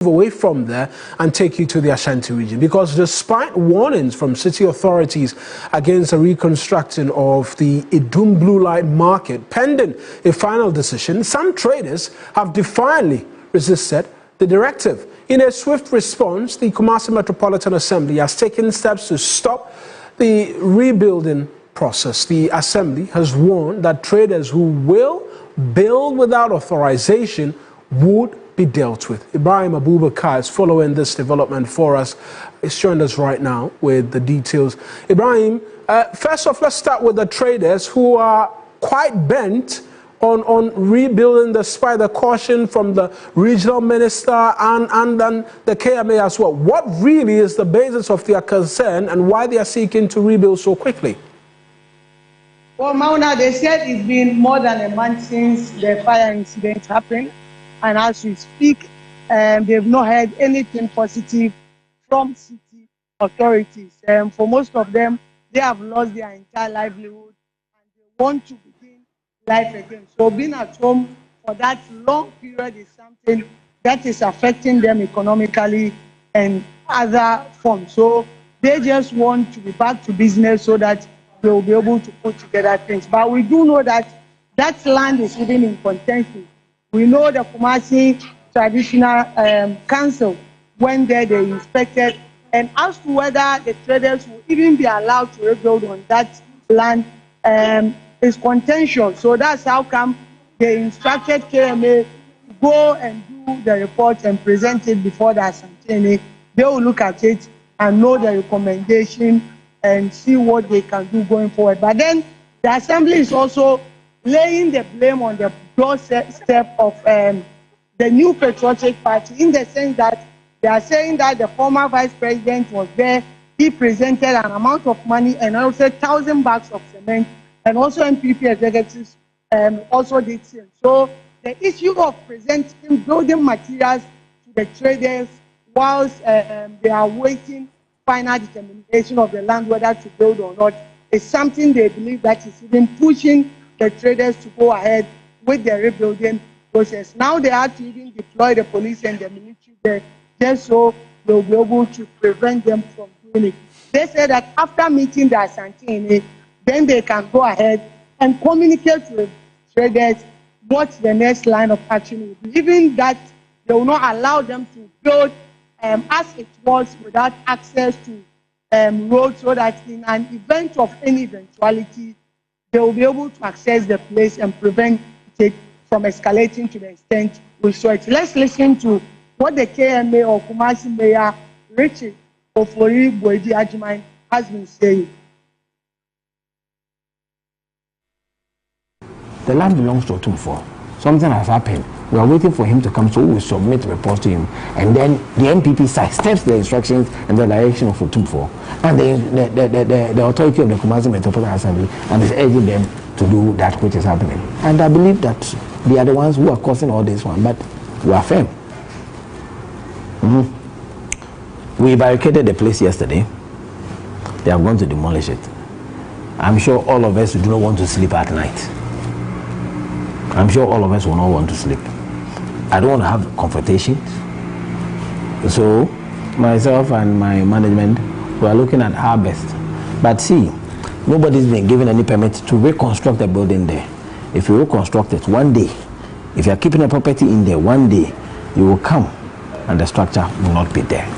away from there and take you to the Ashanti region, because despite warnings from city authorities against a reconstructing of the Adum Blue Light market pending a final decision, some traders have defiantly resisted the directive. In a swift response, the Kumasi Metropolitan Assembly has taken steps to stop the rebuilding process. The Assembly has warned that traders who will build without authorization would be dealt with. Ibrahim Abubakar is following this development for us. He's joined us right now with the details. Ibrahim, first off, let's start with the traders who are quite bent on rebuilding despite the caution from the regional minister and then the KMA as well. What really is the basis of their concern and why they are seeking to rebuild so quickly? Well, Mauna, they said it's been more than a month since the fire incident happened. And as we speak, they've not heard anything positive from city authorities. For most of them, they have lost their entire livelihood and they want to begin life again. So being at home for that long period is something that is affecting them economically and other forms. So they just want to be back to business so that they will be able to put together things. But we do know that that land is even in contention. We know the Kumasi Traditional Council went there, they inspected, and as to whether the traders will even be allowed to rebuild on that land is contentious. So that's how come they instructed KMA to go and do the report and present it before the Asantene. They will look at it and know the recommendation and see what they can do going forward. But then the Assembly is also laying the blame on the doorstep of the new patriotic party, in the sense that they are saying that the former vice president was there, he presented an amount of money and also 1,000 bags of cement, and also MPP executives also did same. So the issue of presenting building materials to the traders whilst they are waiting final determination of the land whether to build or not is something they believe that is even pushing the traders to go ahead with the rebuilding process. Now they have to even deploy the police and the military there just so they'll be able to prevent them from doing it. They said that after meeting the Asantene, then they can go ahead and communicate with traders what the next line of action will be. Even that they will not allow them to build as it was without access to roads, so that in an event of any eventuality, they will be able to access the place and prevent it from escalating to the extent we saw it. Let's listen to what the KMA or Kumasi Mayor Richard Ofori Boedi Ajiman has been saying. The land belongs to Otumfuo. Something has happened. We are waiting for him to come, so we will submit reports to him. And then the MPP sidesteps the instructions and the direction of Otumfuo. And the authority of the Kumasi Metropolitan Assembly and is urging them to do that which is happening. And I believe that they are the ones who are causing all this one, but we are firm. We barricaded the place yesterday. They are going to demolish it. I'm sure all of us do not want to sleep at night. I'm sure all of us will not want to sleep. I don't want to have confrontations. So, myself and my management, we are looking at our best. But see, nobody's been given any permit to reconstruct the building there. If you reconstruct it one day, if you are keeping a property in there one day, you will come and the structure will not be there.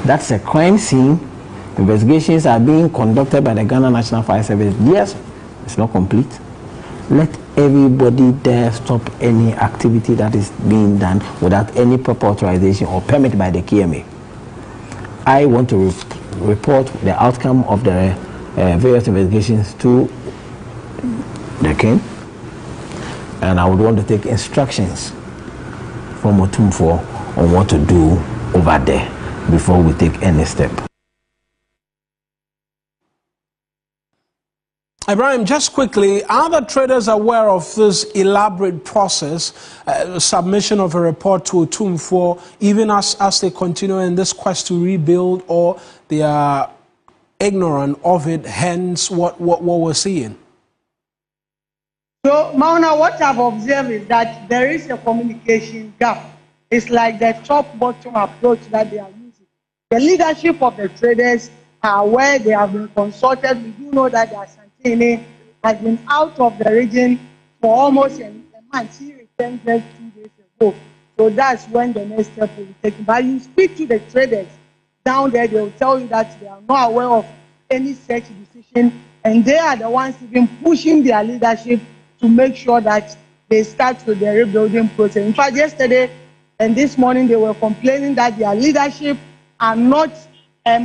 That's a crime scene. Investigations are being conducted by the Ghana National Fire Service. Yes, it's not complete. Let everybody there stop any activity that is being done without any proper authorization or permit by the KMA. I want to report the outcome of the various investigations to the king, and I would want to take instructions from Otumfuo on what to do over there before we take any step. Ibrahim, just quickly, are the traders aware of this elaborate process, submission of a report to Otumfuo, even as they continue in this quest to rebuild, or they are ignorant of it, hence what we're seeing? So, Mauna, what I've observed is that there is a communication gap It's like the top-bottom approach that they are using. The leadership of the traders are aware, they have been consulted. We do know that the Ashanti has been out of the region for almost a month. He returned just 2 days ago. So that's when the next step will be taken. But you speak to the traders down there, they will tell you that they are not aware of any such decision, and they are the ones even pushing their leadership to make sure that they start with the rebuilding process. In fact, yesterday and this morning, they were complaining that their leadership are not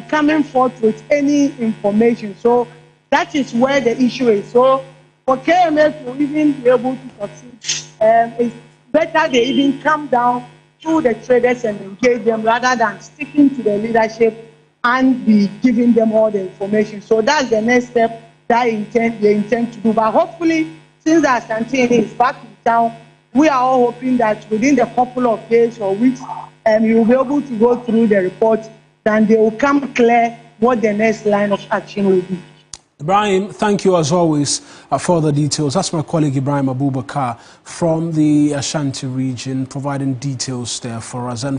coming forth with any information. So that is where the issue is. So for KMA to even be able to succeed, it's better they even come down to the traders and engage them rather than sticking to the leadership and be giving them all the information. So that's the next step that they intend to do. But hopefully, since the Ashanti is back in town, we are all hoping that within the couple of days or weeks, you will be able to go through the report and they will come clear what the next line of action will be. Ibrahim, thank you as always for the details. That's my colleague Ibrahim Abubakar from the Ashanti region providing details there for us. And